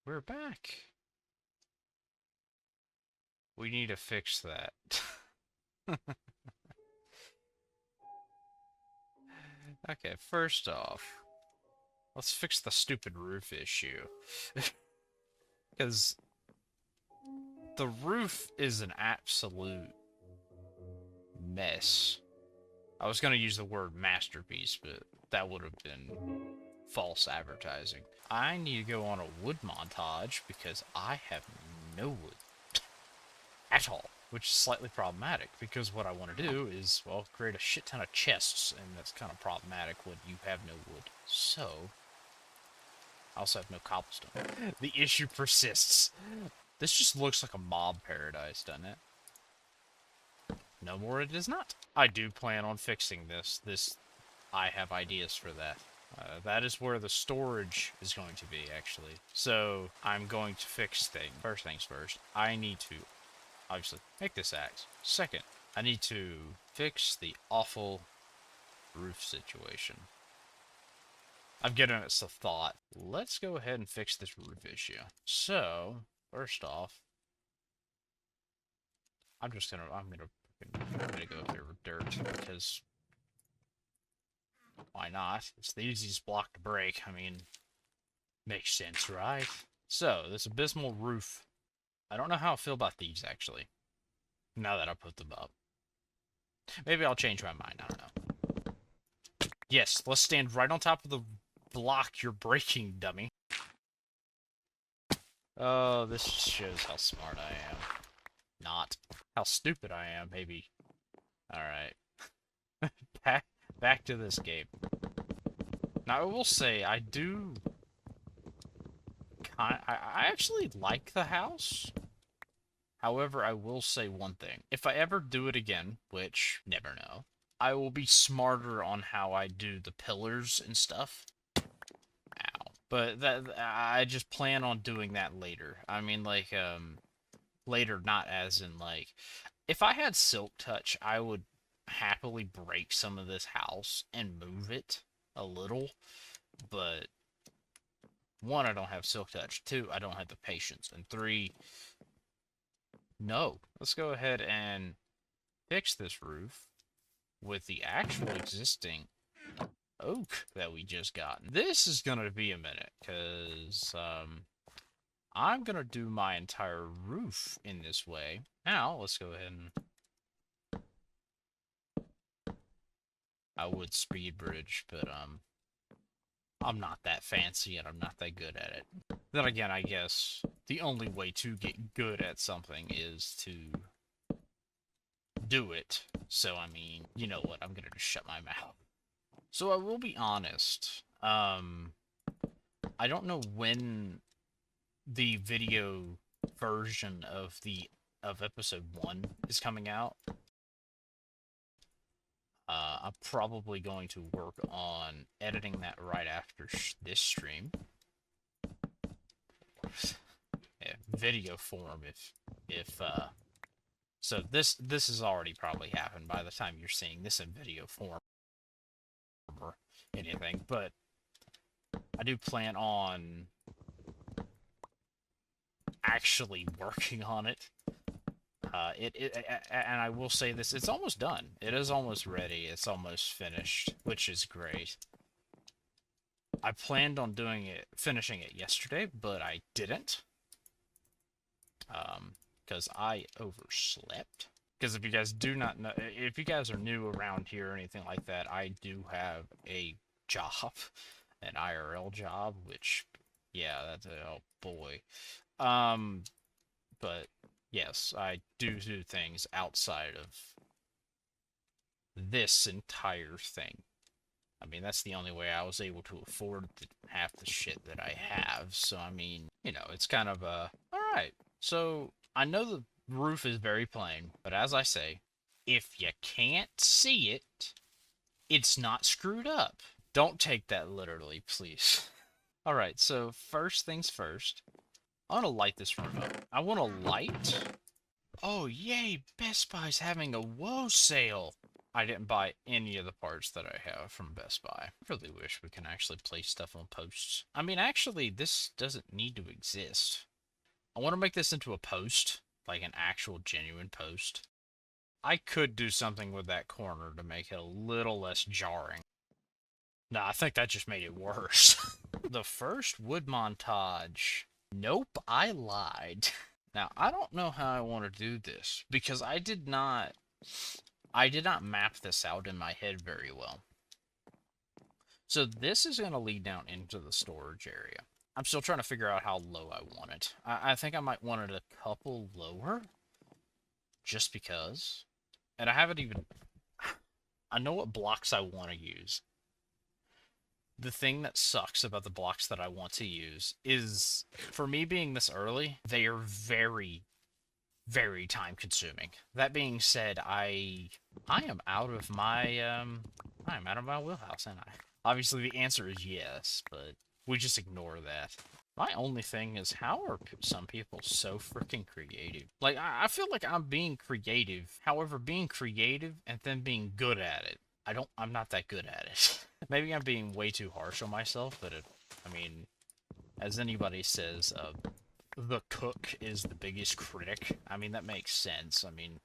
We're back. We need to fix that. Okay, first off, let's fix the stupid roof issue. Because the roof is an absolute mess. I was going to use the word masterpiece, but that would have been false advertising. I need to go on a wood montage because I have no wood at all, which is slightly problematic because what I want to do is, well, create a shit ton of chests, and that's kind of problematic when you have no wood. So, I also have no cobblestone. The issue persists. This just looks like a mob paradise, doesn't it? No more it is not. I do plan on fixing this. I have ideas for that. That is where the storage is going to be, actually. So, I'm going to fix things. First things first, I need to, obviously, make this axe. Second, I need to fix the awful roof situation. I've given it some thought. Let's go ahead and fix this roof issue. So, first off, I'm gonna go here with dirt because why not? It's the easiest block to break. I mean, makes sense, right? So, this abysmal roof. I don't know how I feel about these actually. Now that I put them up, maybe I'll change my mind. I don't know. Yes, let's stand right on top of the block you're breaking, dummy. Oh, this shows how smart I am. Not. How stupid I am, maybe. Alright. back to this game. Now, I will say, I do... I actually like the house. However, I will say one thing. If I ever do it again, which, never know, I will be smarter on how I do the pillars and stuff. Ow. But I just plan on doing that later. I mean, like, later, not as in, like... If I had Silk Touch, I would happily break some of this house and move it a little, but one, I don't have Silk Touch. Two, I don't have the patience. And three, no. Let's go ahead and fix this roof with the actual existing oak that we just got. This is going to be a minute, because I'm going to do my entire roof in this way. Now, let's go ahead and... I would speed bridge, but I'm not that fancy and I'm not that good at it. Then again, I guess the only way to get good at something is to do it. So, I mean, you know what, I'm gonna just shut my mouth. So I will be honest, I don't know when the video version of episode 1 is coming out. I'm probably going to work on editing that right after this stream. Yeah, video form, so this has already probably happened by the time you're seeing this in video form or anything, but I do plan on actually working on it. And I will say this, it's almost done. It is almost ready. It's almost finished, which is great. I planned on finishing it yesterday, but I didn't. Because I overslept. Because if you guys do not know, if you guys are new around here or anything like that, I do have a job, an IRL job, which, yeah, that's, oh boy. But yes, I do things outside of this entire thing. I mean, that's the only way I was able to afford half the shit that I have. So, I mean, you know, it's kind of alright. So, I know the roof is very plain, but as I say, if you can't see it, it's not screwed up. Don't take that literally, please. Alright, so first things first, I want to light this room up. I want to light... Oh, yay! Best Buy's having a woe sale! I didn't buy any of the parts that I have from Best Buy. I really wish we can actually place stuff on posts. I mean, actually, this doesn't need to exist. I want to make this into a post, like an actual genuine post. I could do something with that corner to make it a little less jarring. Nah, I think that just made it worse. The first wood montage. Nope, I lied. Now, I don't know how I want to do this, because I did not map this out in my head very well. So this is going to lead down into the storage area. I'm still trying to figure out how low I want it. I think I might want it a couple lower, just because. And I haven't even... I know what blocks I want to use. The thing that sucks about the blocks that I want to use is, for me being this early, they are very, very time consuming. That being said, I am out of my wheelhouse, ain't I? Obviously the answer is yes, but we just ignore that. My only thing is, how are some people so freaking creative? Like, I feel like I'm being creative. However, being creative and then being good at it, I'm not that good at it. Maybe I'm being way too harsh on myself, but I mean, as anybody says, the cook is the biggest critic. I mean, that makes sense. I mean,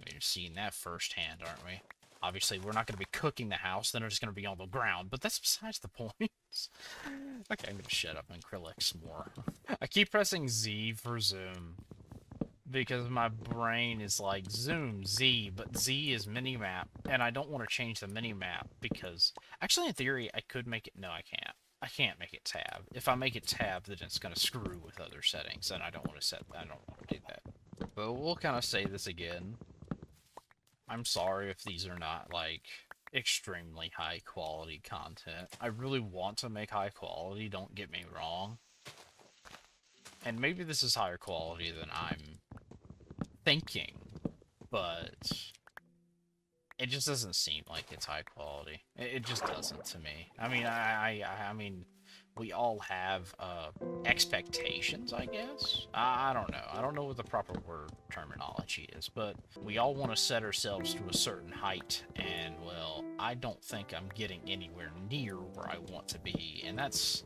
we've seen that firsthand, aren't we? Obviously, we're not going to be cooking the house, then it's going to be on the ground, but that's besides the point. Okay, I'm going to shut up and Acrylics more. I keep pressing Z for zoom, because my brain is like, zoom, Z, but Z is minimap, and I don't want to change the minimap, because... Actually, in theory, I could make it... No, I can't. I can't make it tab. If I make it tab, then it's going to screw with other settings, and I don't want to do that. But we'll kind of say this again. I'm sorry if these are not, like, extremely high quality content. I really want to make high quality, don't get me wrong. And maybe this is higher quality than I'm thinking, but it just doesn't seem like it's high quality. It just doesn't to me. I mean, I mean, we all have expectations, I guess. I don't know. I don't know what the proper word terminology is, but we all want to set ourselves to a certain height, and, well, I don't think I'm getting anywhere near where I want to be, and that's...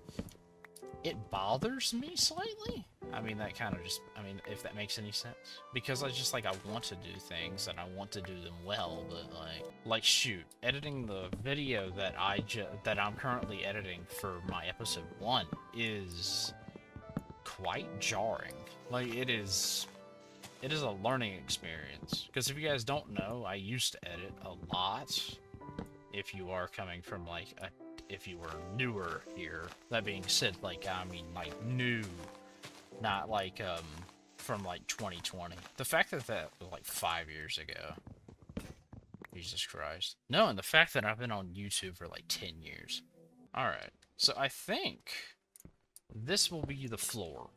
It bothers me slightly. I mean, that kind of just... I mean, if that makes any sense. Because I just, like, I want to do things, and I want to do them well, but, like, shoot, editing the video that that I'm currently editing for my episode 1 is quite jarring. Like, it is a learning experience. Because if you guys don't know, I used to edit a lot. If you are coming from, like, if you were newer here. That being said, like, I mean, like, new, not like, from, like, 2020. The fact that that was, like, 5 years ago. Jesus Christ. No, and the fact that I've been on YouTube for, like, 10 years. Alright, so I think this will be the floor.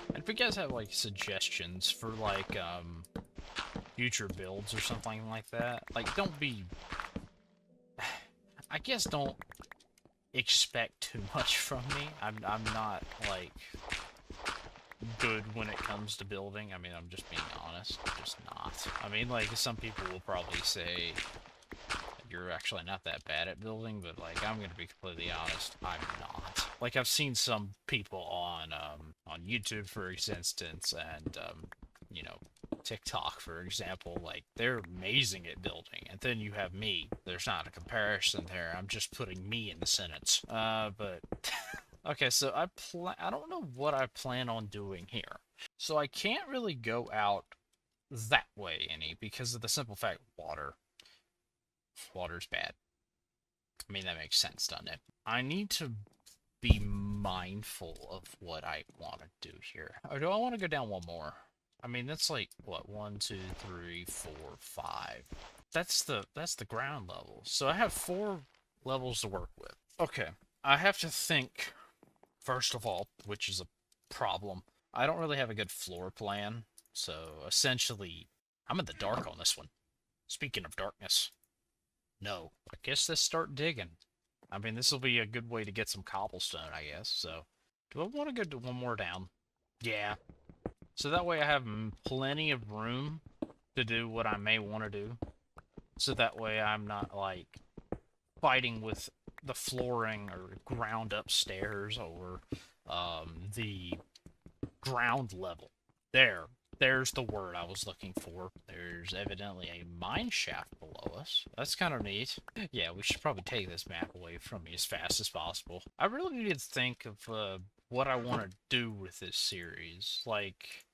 And if you guys have, like, suggestions for, like, future builds or something like that, like, don't be... I guess don't expect too much from me. I'm not, like, good when it comes to building. I mean, I'm just being honest. I'm just not. I mean, like, some people will probably say you're actually not that bad at building, but, like, I'm gonna be completely honest, I'm not. Like, I've seen some people on YouTube, for instance, and, you know, TikTok, for example, like, they're amazing at building, and then you have me. There's not a comparison there. I'm just putting me in the sentence. But... Okay, so I don't know what I plan on doing here. So I can't really go out that way any, because of the simple fact, water's bad. I mean, that makes sense, doesn't it? I need to be mindful of what I want to do here. Or do I want to go down one more? I mean, that's like, what, 1, 2, 3, 4, 5. That's the ground level. So I have 4 levels to work with. Okay, I have to think, first of all, which is a problem. I don't really have a good floor plan, so essentially, I'm in the dark on this one. Speaking of darkness. No, I guess let's start digging. I mean, this will be a good way to get some cobblestone, I guess, so... Do I want to go to one more down? Yeah. So that way I have plenty of room to do what I may want to do. so that way I'm not, like, fighting with the flooring or ground upstairs or the ground level. There's the word I was looking for. There's evidently a mine shaft below us. That's kind of neat. Yeah, we should probably take this map away from me as fast as possible. I really need to think of what I want to do with this series. Like,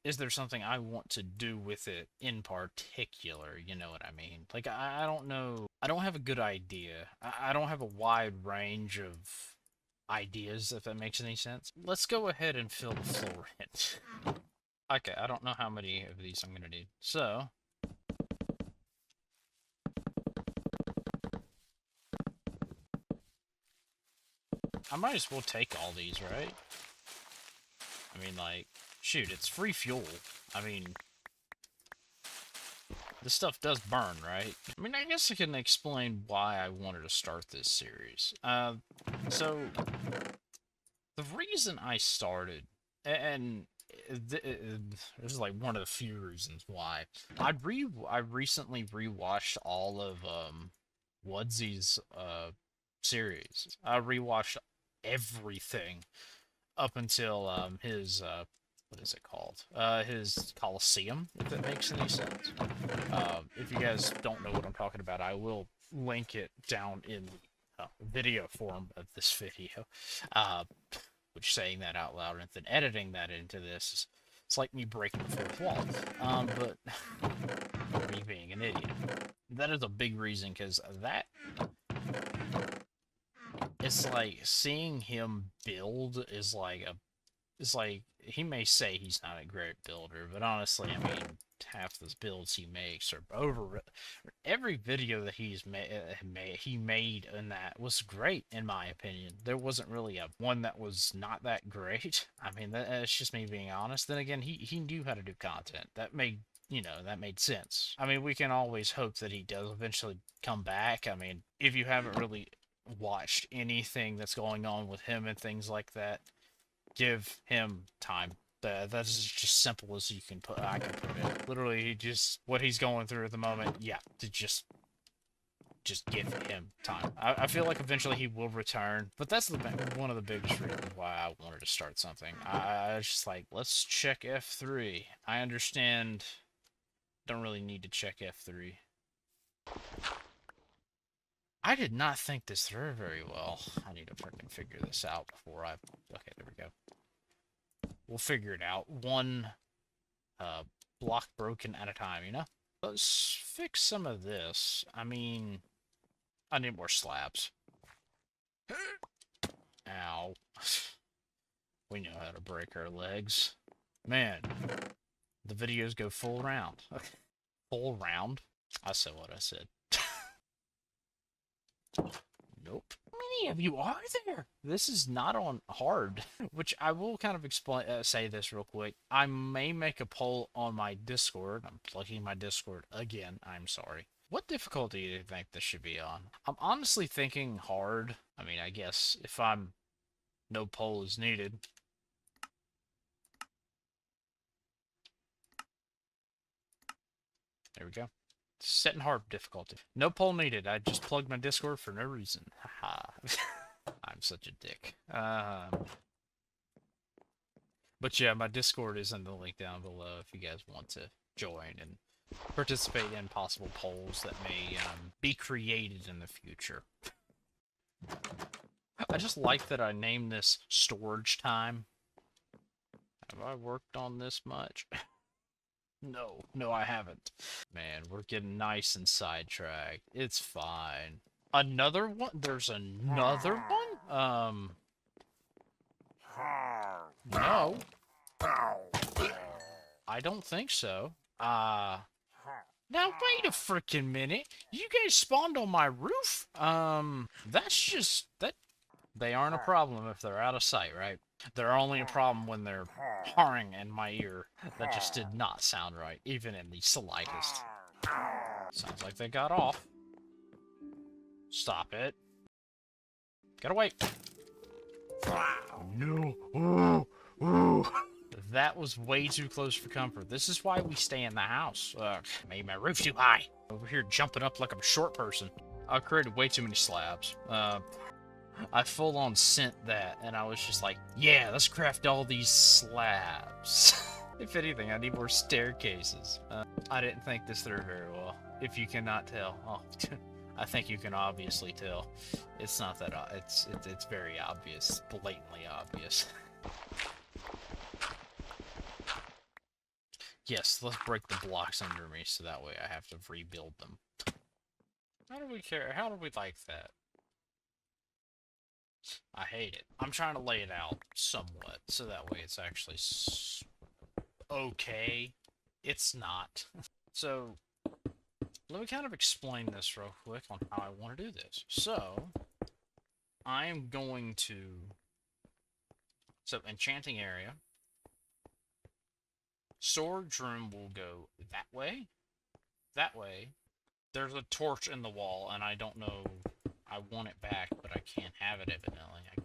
is there something I want to do with it in particular? You know what I mean? Like, I don't know. I don't have a good idea. I don't have a wide range of ideas, if that makes any sense. Let's go ahead and fill the floor in. Okay, I don't know how many of these I'm gonna need. So, I might as well take all these, right? I mean, like, shoot, it's free fuel. I mean, this stuff does burn, right? I mean, I guess I can explain why I wanted to start this series. So, the reason I started, and this is like one of the few reasons why, I recently rewatched all of Woodsy's series. I rewatched everything up until his what is it called? His Coliseum, if that makes any sense. If you guys don't know what I'm talking about, I will link it down in the video form of this video. Which, saying that out loud and then editing that into this is, it's like me breaking the fourth wall. But me being an idiot. That is a big reason, because that, it's like seeing him build is like a, it's like, he may say he's not a great builder, but honestly, I mean, half the builds he makes are over. Every video that he made in that was great, in my opinion. There wasn't really a one that was not that great. I mean, that's just me being honest. Then again, he knew how to do content. That made, that made sense. I mean, we can always hope that he does eventually come back. I mean, if you haven't really watched anything that's going on with him and things like that, give him time. That's just simple as I can put it. Literally, what he's going through at the moment. Yeah, to just give him time. I feel like eventually he will return, but that's one of the biggest reasons why I wanted to start something. I was just like, let's check F3. I understand. Don't really need to check F3. I did not think this through very well. I need to freaking figure this out before I... Okay, there we go. We'll figure it out. One block broken at a time, Let's fix some of this. I mean, I need more slabs. Ow. We know how to break our legs. Man, the videos go full round. Full round? I said what I said. Nope. How many of you are there? This is not on hard, which I will kind of explain. Say this real quick. I may make a poll on my Discord. I'm plugging my Discord again. I'm sorry. What difficulty do you think this should be on? I'm honestly thinking hard. I mean, I guess if no poll is needed. There we go. Setting hard difficulty. No poll needed. I just plugged my Discord for no reason. Haha. I'm such a dick. But yeah, my Discord is in the link down below if you guys want to join and participate in possible polls that may be created in the future. I just like that I named this storage time. Have I worked on this much? No, I haven't. Man, we're getting nice and sidetracked. It's fine. Another one? There's another one? No. I don't think so. Now wait a frickin' minute. You guys spawned on my roof? That's just, they aren't a problem if they're out of sight, right? They're only a problem when they're harring in my ear. That just did not sound right, even in the slightest. Sounds like they got off. Stop it. Gotta wait. No. Ooh. That was way too close for comfort. This is why we stay in the house. Made my roof too high. Over here jumping up like I'm a short person. I created way too many slabs. I full on sent that, and I was just like, yeah, let's craft all these slabs. If anything, I need more staircases. I didn't think this through very well. If you cannot tell, oh, I think you can obviously tell. It's not that it's very obvious, blatantly obvious. Yes, let's break the blocks under me so that way I have to rebuild them. How do we care? How do we like that? I hate it. I'm trying to lay it out somewhat so that way it's actually okay. It's not. So, let me kind of explain this real quick on how I want to do this. So, I am going to... So, enchanting area. Storage room will go that way. That way. There's a torch in the wall, and I don't know... I want it back, but I can't have it evidently. I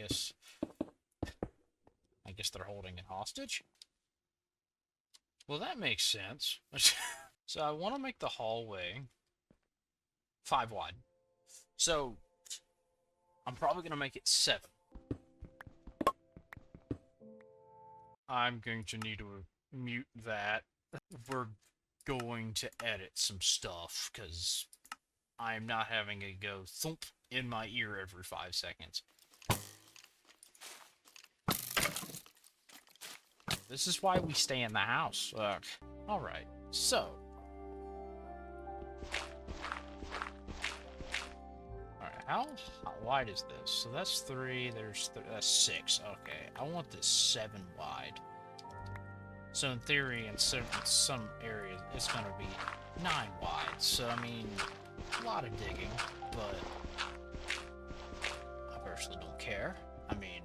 guess they're holding it hostage? Well, that makes sense. So I want to make the hallway 5 wide. So I'm probably going to make it 7. I'm going to need to mute that. We're going to edit some stuff because I'm not having it go thump in my ear every 5 seconds. This is why we stay in the house. Alright, so. Alright, how wide is this? So that's 3, that's 6. Okay, I want this 7 wide. So in theory, in some areas, it's going to be 9 wide. So, I mean, a lot of digging, but I personally don't care. I mean,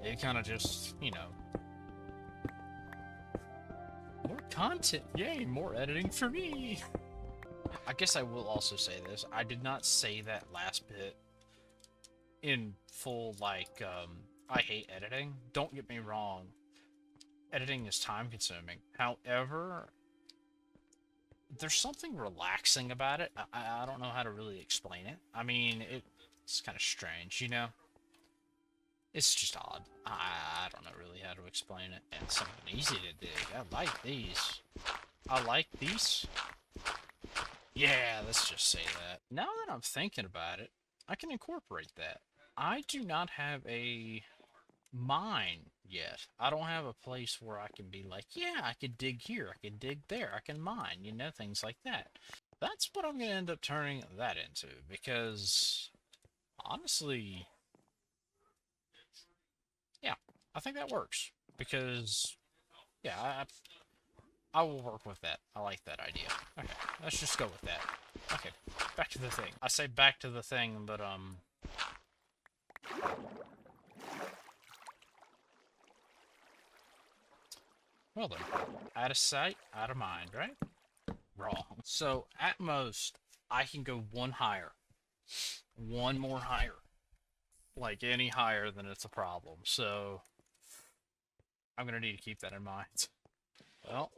it kind of just, you know, more content, yay, more editing for me. I guess I will also say this. I did not say that last bit in full, like, I hate editing. Don't get me wrong. Editing is time consuming. However, there's something relaxing about it. I don't know how to really explain it. I mean, it's kind of strange, you know? It's just odd. I don't know really how to explain it. And something easy to dig. I like these. I like these. Yeah, let's just say that. Now that I'm thinking about it, I can incorporate that. I do not have a mine yet. I don't have a place where I can be like, yeah, I could dig here, I can dig there, I can mine, you know, things like that. That's what I'm going to end up turning that into, because honestly, yeah, I think that works. Because, yeah, I will work with that. I like that idea. Okay, let's just go with that. Okay, back to the thing. I say back to the thing, but, well then, out of sight, out of mind, right? Wrong. So, at most, I can go 1 higher. 1 more higher. Like, any higher than it's a problem. So, I'm gonna need to keep that in mind. Well,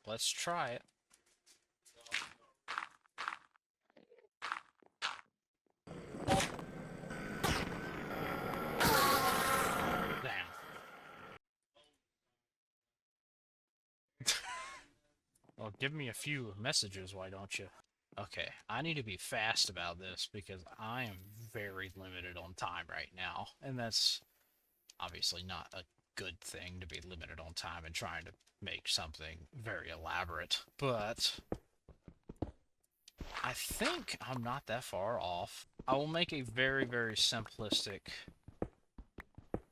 let's try it. Damn. Well, give me a few messages, why don't you? Okay, I need to be fast about this because I am very limited on time right now. And that's obviously not a good thing to be limited on time and trying to make something very elaborate. But I think I'm not that far off. I will make a very, very simplistic,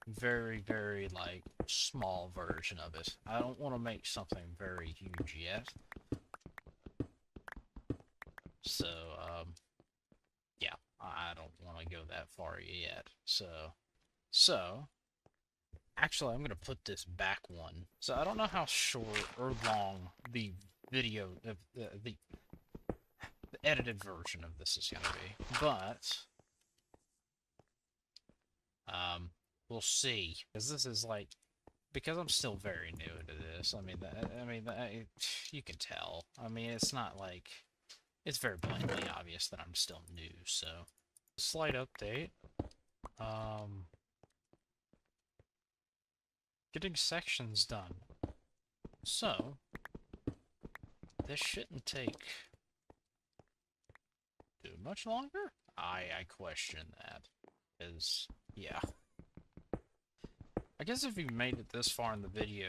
very, very, like, small version of it. I don't want to make something very huge yet. So, yeah, I don't want to go that far yet. So, actually, I'm going to put this back one. So, I don't know how short or long the video, the edited version of this is going to be, but, we'll see. Because this is, like, because I'm still very new to this. You can tell. I mean, it's not like it's very blatantly obvious that I'm still new. So, slight update. Getting sections done. So, this shouldn't take too much longer. I question that. Is yeah. I guess if you made it this far in the video,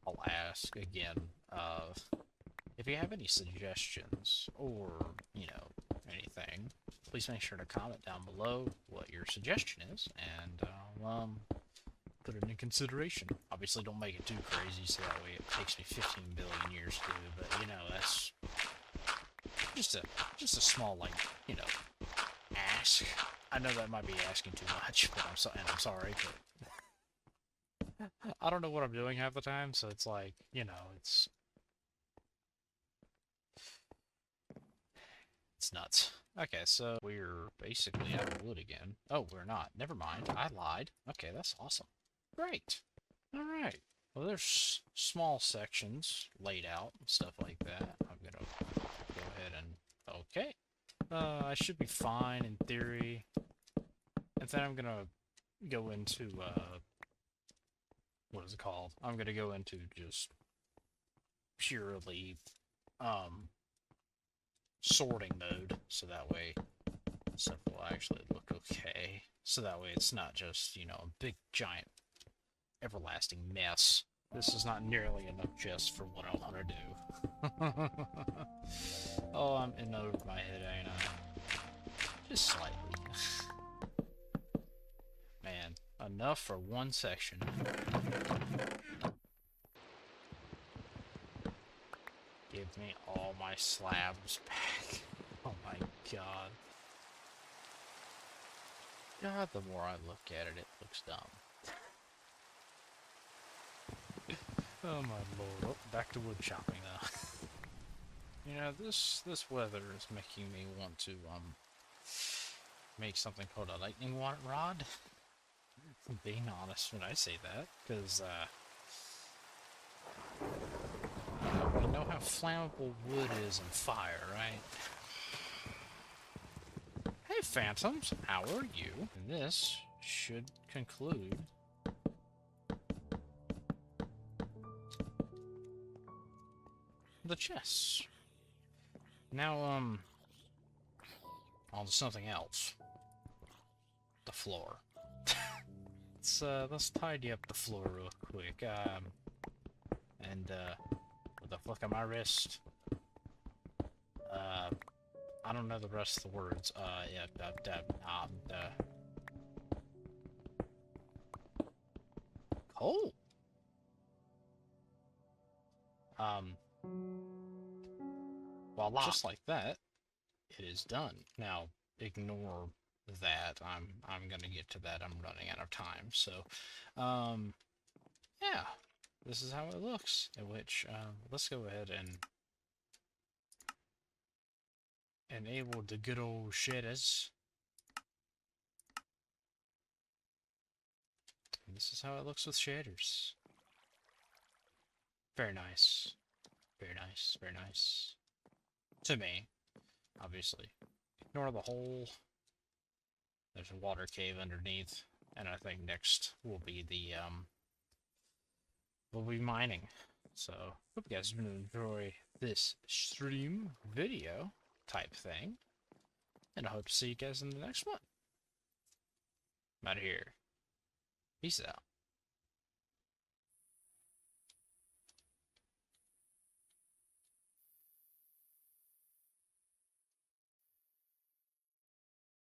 I'll ask again, if you have any suggestions or, you know, anything, please make sure to comment down below what your suggestion is, and I'll, put it in consideration. Obviously, don't make it too crazy, so that way it takes me 15 billion years to do, but, you know, that's just a small, like, you know, ask. I know that might be asking too much, but I'm sorry, but I don't know what I'm doing half the time, so it's like, you know, it's nuts. Okay, so we're basically out of wood again. Oh, we're not. Never mind. I lied. Okay, that's awesome. Great. Alright. Well, there's small sections laid out and stuff like that. I'm gonna go ahead and... Okay. I should be fine in theory. And then I'm gonna go into, what is it called? I'm gonna go into just purely, sorting mode, so that way stuff will actually look okay. So that way it's not just, you know, a big, giant, everlasting mess. This is not nearly enough just for what I want to do. Oh, I'm in over my head, ain't I? Just slightly. Man, enough for one section. Give me all my slabs back. Oh my god. God, the more I look at it, it looks dumb. Oh my lord. Oh, back to wood chopping now. You know, this weather is making me want to, make something called a lightning rod. I'm being honest when I say that, because, we know how flammable wood is in fire, right? Hey, Phantoms, how are you? And this should conclude the chest. Now, on to something else. The floor. Let's tidy up the floor real quick. What the fuck am I wrist? I don't know the rest of the words. Yeah, coal. Voila. Just like that, it is done. Now, ignore that. I'm gonna get to that. I'm running out of time. So, yeah, this is how it looks. In which, let's go ahead and enable the good old shaders. And this is how it looks with shaders. Very nice. Very nice. Very nice. To me, obviously. Ignore the hole. There's a water cave underneath. And I think next will be the, we'll be mining. So, hope you guys enjoy this stream video type thing. And I hope to see you guys in the next one. I'm out of here. Peace out.